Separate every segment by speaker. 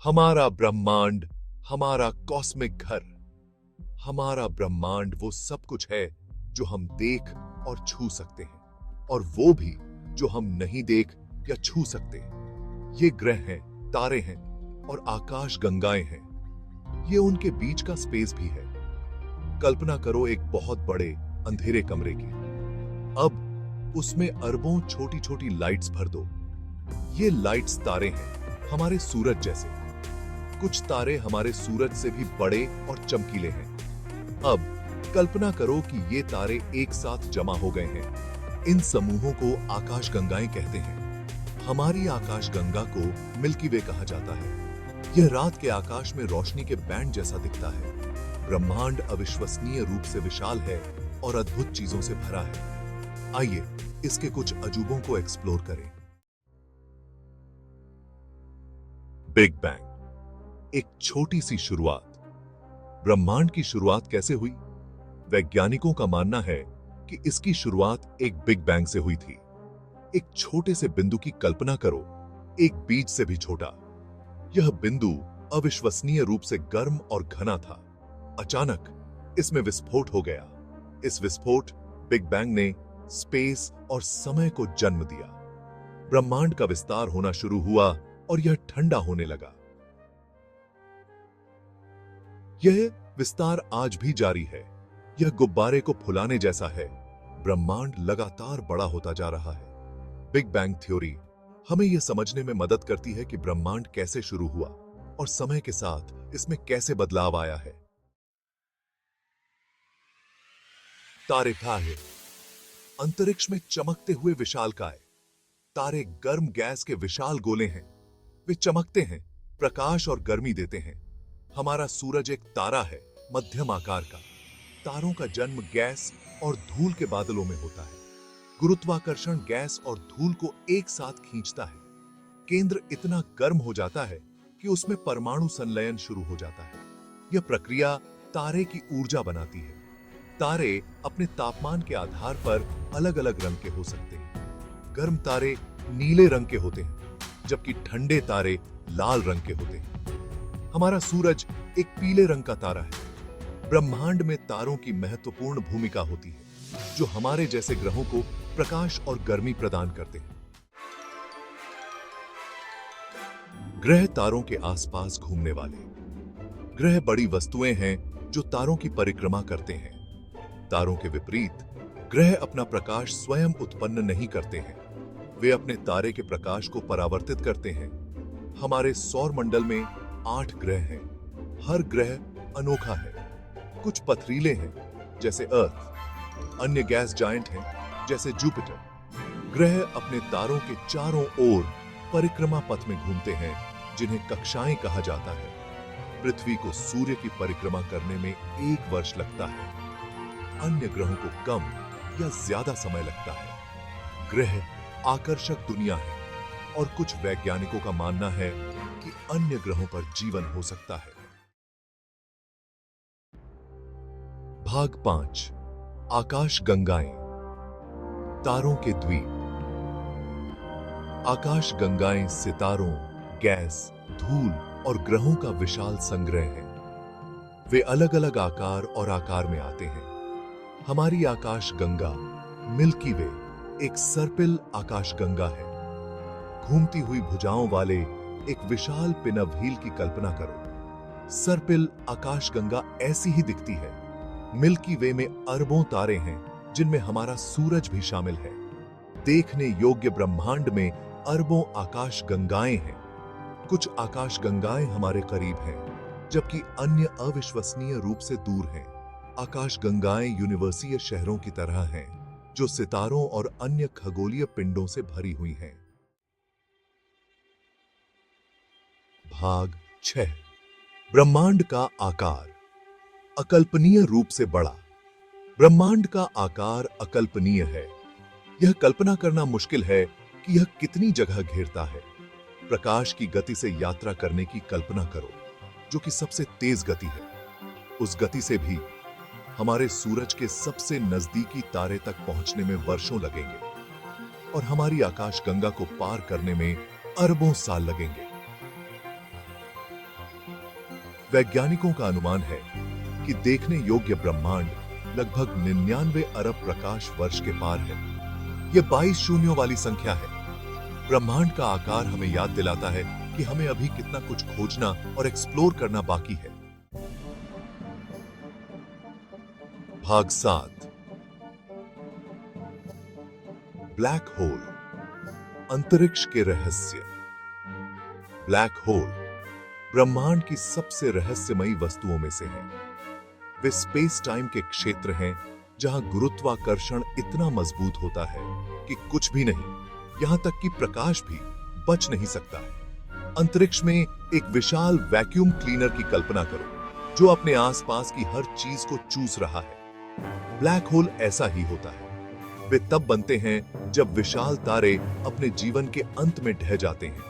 Speaker 1: हमारा ब्रह्मांड, हमारा कॉस्मिक घर। हमारा ब्रह्मांड वो सब कुछ है जो हम देख और छू सकते हैं, और वो भी जो हम नहीं देख या छू सकते। ये ग्रह हैं, तारे हैं और आकाश गंगाएं हैं। ये उनके बीच का स्पेस भी है। कल्पना करो एक बहुत बड़े अंधेरे कमरे की। अब उसमें अरबों छोटी छोटी लाइट्स भर दो। ये लाइट्स तारे हैं, हमारे सूरज जैसे। कुछ तारे हमारे सूरज से भी बड़े और चमकीले हैं। अब कल्पना करो कि ये तारे एक साथ जमा हो गए हैं। इन समूहों को आकाशगंगाएं कहते हैं। हमारी आकाशगंगा को मिल्की वे कहा जाता है। यह रात के आकाश में रोशनी के बैंड जैसा दिखता है। ब्रह्मांड अविश्वसनीय रूप से विशाल है और अद्भुत चीजों से भरा है। आइए इसके कुछ अजूबों को एक्सप्लोर करें। बिग बैंग, एक छोटी सी शुरुआत। ब्रह्मांड की शुरुआत कैसे हुई? वैज्ञानिकों का मानना है कि इसकी शुरुआत एक बिग बैंग से हुई थी। एक छोटे से बिंदु की कल्पना करो, एक बीज से भी छोटा। यह बिंदु अविश्वसनीय रूप से गर्म और घना था। अचानक इसमें विस्फोट हो गया। इस विस्फोट, बिग बैंग ने स्पेस और समय को जन्म दिया। ब्रह्मांड का विस्तार होना शुरू हुआ और यह ठंडा होने लगा। यह विस्तार आज भी जारी है। यह गुब्बारे को फुलाने जैसा है। ब्रह्मांड लगातार बड़ा होता जा रहा है। बिग बैंग थ्योरी हमें यह समझने में मदद करती है कि ब्रह्मांड कैसे शुरू हुआ और समय के साथ इसमें कैसे बदलाव आया है। तारे हैं, अंतरिक्ष में चमकते हुए विशालकाय। तारे गर्म गैस के विशाल गोले हैं। वे चमकते हैं, प्रकाश और गर्मी देते हैं। हमारा सूरज एक तारा है, मध्यम आकार का। तारों का जन्म गैस और धूल के बादलों में होता है। गुरुत्वाकर्षण गैस और धूल को एक साथ खींचता है। केंद्र इतना गर्म हो जाता है कि उसमें परमाणु संलयन शुरू हो जाता है। यह प्रक्रिया तारे की ऊर्जा बनाती है। तारे अपने तापमान के आधार पर अलग अलग रंग के हो सकते हैं। गर्म तारे नीले रंग के होते हैं, जबकि ठंडे तारे लाल रंग के होते हैं। हमारा सूरज एक पीले रंग का तारा है। ब्रह्मांड में तारों की महत्वपूर्ण भूमिका होती है, जो हमारे जैसे ग्रहों को प्रकाश और गर्मी प्रदान करते हैं। ग्रह तारों के आसपास घूमने वाले। ग्रह बड़ी वस्तुएं हैं जो तारों की परिक्रमा करते हैं। तारों के विपरीत, ग्रह अपना प्रकाश स्वयं उत्पन्न नहीं करते हैं। वे अपने तारे के प्रकाश को परावर्तित करते हैं। हमारे सौर मंडल में 8 ग्रह हैं। हर ग्रह अनोखा है। कुछ पथरीले हैं, जैसे अर्थ। अन्य गैस जायंट हैं, जैसे जुपिटर। ग्रह अपने तारों के चारों ओर परिक्रमा पथ में घूमते हैं, जिन्हें कक्षाएं कहा जाता है। पृथ्वी को सूर्य की परिक्रमा करने में 1 वर्ष लगता है। अन्य ग्रहों को कम या ज्यादा समय लगता है। ग्रह आकर्षक दुनिया है, और कुछ वैज्ञानिकों का मानना है कि अन्य ग्रहों पर जीवन हो सकता है। भाग 5, आकाश गंगाएं। तारों के द्वीप। आकाश गंगाएं सितारों, गैस, धूल और ग्रहों का विशाल संग्रह है। वे अलग अलग आकार और आकार में आते हैं। हमारी आकाश गंगा, मिल्की वे, एक सर्पिल आकाश गंगा है। घूमती हुई भुजाओं वाले एक विशाल पिनव व्हील की कल्पना करो। सर्पिल आकाशगंगा ऐसी ही दिखती है। मिल्की वे में अरबों तारे हैं, जिनमें हमारा सूरज भी शामिल है। देखने योग्य ब्रह्मांड में अरबों आकाशगंगाएं हैं। कुछ आकाशगंगाएं हमारे करीब हैं, जबकि अन्य अविश्वसनीय रूप से दूर हैं। आकाशगंगाएं यूनिवर्सीय शहरों की तरह हैं, जो सितारों और अन्य खगोलीय पिंडों से भरी हुई हैं। भाग 6, ब्रह्मांड का आकार। अकल्पनीय रूप से बड़ा। ब्रह्मांड का आकार अकल्पनीय है। यह कल्पना करना मुश्किल है कि यह कितनी जगह घेरता है। प्रकाश की गति से यात्रा करने की कल्पना करो, जो कि सबसे तेज गति है। उस गति से भी हमारे सूरज के सबसे नजदीकी तारे तक पहुंचने में वर्षों लगेंगे, और हमारी आकाशगंगा को पार करने में अरबों साल लगेंगे। वैज्ञानिकों का अनुमान है कि देखने योग्य ब्रह्मांड लगभग 99 अरब प्रकाश वर्ष के पार है। यह 22 शून्यों वाली संख्या है। ब्रह्मांड का आकार हमें याद दिलाता है कि हमें अभी कितना कुछ खोजना और एक्सप्लोर करना बाकी है। भाग 7, ब्लैक होल, अंतरिक्ष के रहस्य। ब्लैक होल ब्रह्मांड की सबसे रहस्यमयी वस्तुओं में से है। वे स्पेस टाइम के क्षेत्र हैं जहां गुरुत्वाकर्षण इतना मजबूत होता है कि कुछ भी नहीं, यहां तक कि प्रकाश भी बच नहीं सकता है। अंतरिक्ष में एक विशाल वैक्यूम क्लीनर की कल्पना करो जो अपने आसपास की हर चीज को चूस रहा है। ब्लैक होल ऐसा ही होता है। वे तब बनते हैं जब विशाल तारे अपने जीवन के अंत में ढह जाते हैं।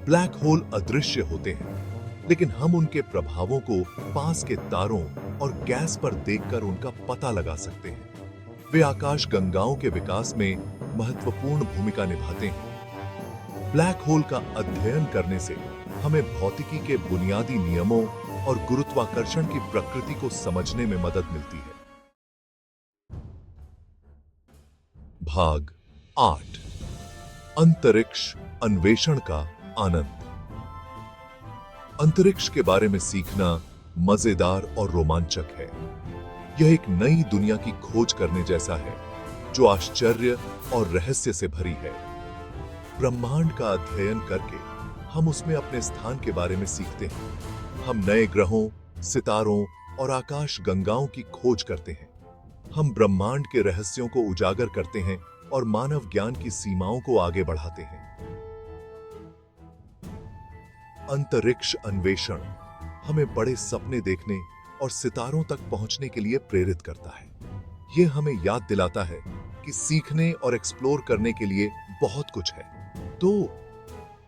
Speaker 1: ब्लैक होल अदृश्य होते हैं, लेकिन हम उनके प्रभावों को पास के तारों और गैस पर देखकर उनका पता लगा सकते हैं। वे आकाश गंगाओं के विकास में महत्वपूर्ण भूमिका निभाते हैं। ब्लैक होल का अध्ययन करने से हमें भौतिकी के बुनियादी नियमों और गुरुत्वाकर्षण की प्रकृति को समझने में मदद मिलती है। भाग 8, अंतरिक्ष अन्वेषण का आनंद। अंतरिक्ष के बारे में सीखना मजेदार और रोमांचक है। यह एक नई दुनिया की खोज करने जैसा है जो आश्चर्य और रहस्य से भरी है। ब्रह्मांड का अध्ययन करके हम उसमें अपने स्थान के बारे में सीखते हैं। हम नए ग्रहों, सितारों और आकाश गंगाओं की खोज करते हैं। हम ब्रह्मांड के रहस्यों को उजागर करते हैं और मानव ज्ञान की सीमाओं को आगे बढ़ाते हैं। अंतरिक्ष अन्वेषण हमें बड़े सपने देखने और सितारों तक पहुंचने के लिए प्रेरित करता है। यह हमें याद दिलाता है कि सीखने और एक्सप्लोर करने के लिए बहुत कुछ है। तो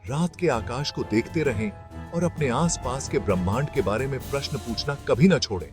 Speaker 1: रात के आकाश को देखते रहें और अपने आसपास के ब्रह्मांड के बारे में प्रश्न पूछना कभी ना छोड़ें।